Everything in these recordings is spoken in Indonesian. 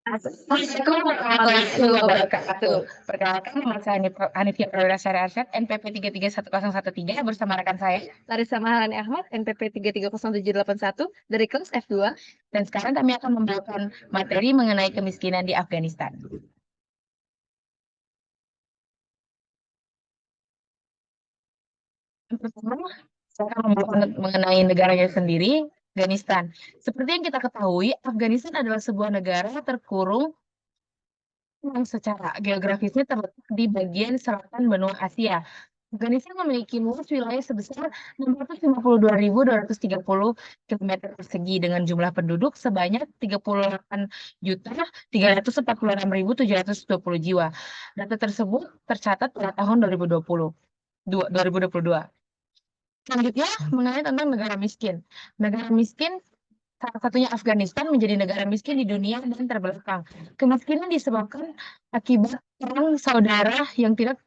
Assalamualaikum warahmatullahi wabarakatuh. Perkenalkan, nama saya Hanifiyah Prawira Sari Arsyad, NPP 331013 bersama rekan saya. Larissa Maharani Ahmad, NPP 330781 dari kelas F2. Dan sekarang kami akan membawakan materi mengenai kemiskinan di Afghanistan. Yang pertama, saya akan membawakan mengenai negaranya sendiri, Afghanistan. Seperti yang kita ketahui, Afghanistan adalah sebuah negara terkurung yang secara geografisnya terletak di bagian selatan benua Asia. Afghanistan memiliki luas wilayah sebesar 652.230 km persegi dengan jumlah penduduk sebanyak 38.346.720 jiwa. Data tersebut tercatat pada tahun 2022. Selanjutnya, mengenai tentang negara miskin. Negara miskin salah satunya Afghanistan menjadi negara miskin di dunia dan terbelakang. Kemiskinan disebabkan akibat perang saudara yang tidak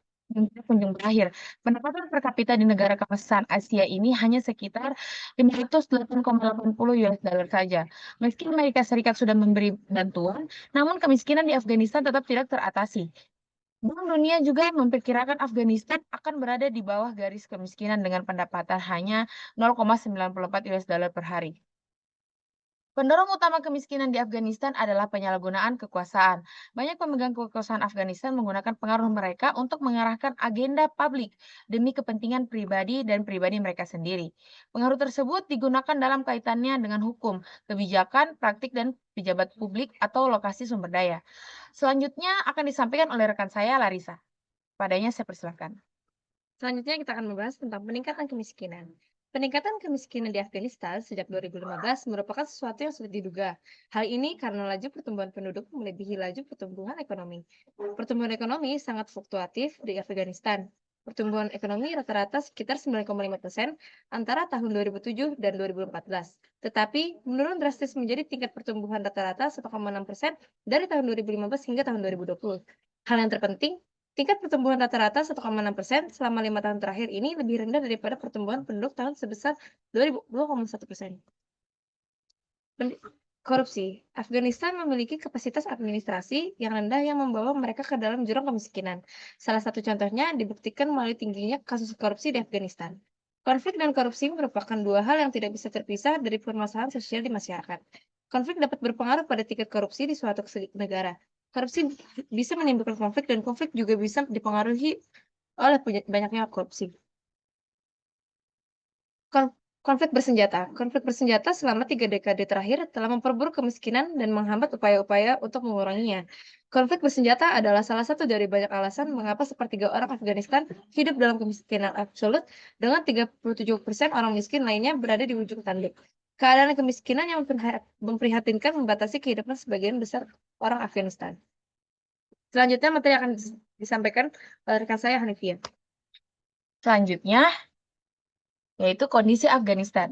kunjung berakhir. Pendapatan per kapita di negara kawasan Asia ini hanya sekitar 508,80 US dollar saja. Meski Amerika Serikat sudah memberi bantuan, namun kemiskinan di Afghanistan tetap tidak teratasi. Bank Dunia juga memperkirakan Afghanistan akan berada di bawah garis kemiskinan dengan pendapatan hanya 0,94 US dollar per hari. Pendorong utama kemiskinan di Afghanistan adalah penyalahgunaan kekuasaan. Banyak pemegang kekuasaan Afghanistan menggunakan pengaruh mereka untuk mengarahkan agenda publik demi kepentingan pribadi dan pribadi mereka sendiri. Pengaruh tersebut digunakan dalam kaitannya dengan hukum, kebijakan, praktik, dan pejabat publik atau lokasi sumber daya. Selanjutnya akan disampaikan oleh rekan saya, Larissa. Padanya saya persilakan. Selanjutnya kita akan membahas tentang peningkatan kemiskinan. Peningkatan kemiskinan di Afghanistan sejak 2015 merupakan sesuatu yang sulit diduga. Hal ini karena laju pertumbuhan penduduk melebihi laju pertumbuhan ekonomi. Pertumbuhan ekonomi sangat fluktuatif di Afghanistan. Pertumbuhan ekonomi rata-rata sekitar 9,5% antara tahun 2007 dan 2014. Tetapi menurun drastis menjadi tingkat pertumbuhan rata-rata 1,6% dari tahun 2015 hingga tahun 2020. Hal yang terpenting, tingkat pertumbuhan rata-rata 1,6% selama 5 tahun terakhir ini lebih rendah daripada pertumbuhan penduduk tahun sebesar 2,1%. Korupsi. Afghanistan memiliki kapasitas administrasi yang rendah yang membawa mereka ke dalam jurang kemiskinan. Salah satu contohnya dibuktikan melalui tingginya kasus korupsi di Afghanistan. Konflik dan korupsi merupakan dua hal yang tidak bisa terpisah dari permasalahan sosial di masyarakat. Konflik dapat berpengaruh pada tingkat korupsi di suatu negara. Korupsi bisa menimbulkan konflik dan konflik juga bisa dipengaruhi oleh banyaknya korupsi. Konflik bersenjata. Konflik bersenjata selama 3 dekade terakhir telah memperburuk kemiskinan dan menghambat upaya-upaya untuk menguranginya. Konflik bersenjata adalah salah satu dari banyak alasan mengapa sepertiga orang Afghanistan hidup dalam kemiskinan absolut, dengan 37% orang miskin lainnya berada di ujung tanduk. Keadaan kemiskinan yang memprihatinkan membatasi kehidupan sebagian besar orang Afghanistan. Selanjutnya materi akan disampaikan oleh rekan saya Hanifiyah. Selanjutnya, yaitu kondisi Afghanistan.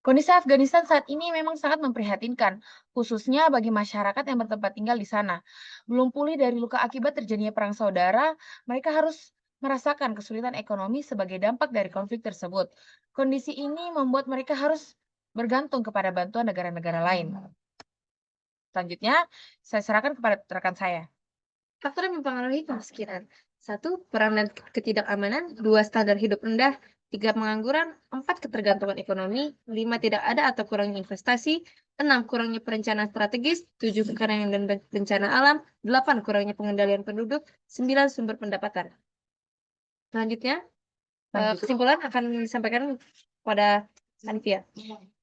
Kondisi Afghanistan saat ini memang sangat memprihatinkan, khususnya bagi masyarakat yang bertempat tinggal di sana. Belum pulih dari luka akibat terjadinya perang saudara, mereka harus merasakan kesulitan ekonomi sebagai dampak dari konflik tersebut. Kondisi ini membuat mereka harus bergantung kepada bantuan negara-negara lain. Selanjutnya, saya serahkan kepada rekan saya. Faktor yang mempengaruhi kemiskinan. 1. Perang dan ketidakamanan. 2. Standar hidup rendah. 3. Pengangguran. 4. Ketergantungan ekonomi. 5. Tidak ada atau kurangnya investasi. 6. Kurangnya perencanaan strategis. 7. Kekeringan dan bencana alam. 8. Kurangnya pengendalian penduduk. 9. Sumber pendapatan. Selanjutnya, kesimpulan akan disampaikan pada Hanifiyah.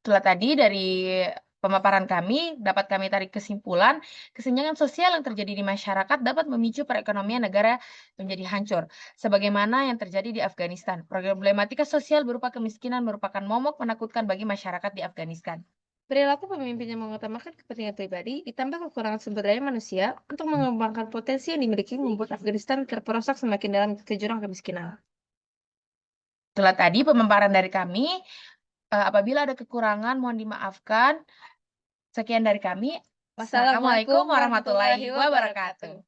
Setelah tadi dari pemaparan kami, dapat kami tarik kesimpulan, kesenjangan sosial yang terjadi di masyarakat dapat memicu perekonomian negara menjadi hancur, sebagaimana yang terjadi di Afghanistan. Problematika sosial berupa kemiskinan merupakan momok menakutkan bagi masyarakat di Afghanistan. Perilaku pemimpin yang mengutamakan kepentingan pribadi ditambah kekurangan sumber daya manusia untuk mengembangkan potensi yang dimiliki membuat Afghanistan terperosok semakin dalam ke jurang kemiskinan. Setelah tadi pemaparan dari kami, apabila ada kekurangan mohon dimaafkan. Sekian dari kami. Wassalamualaikum warahmatullahi wabarakatuh.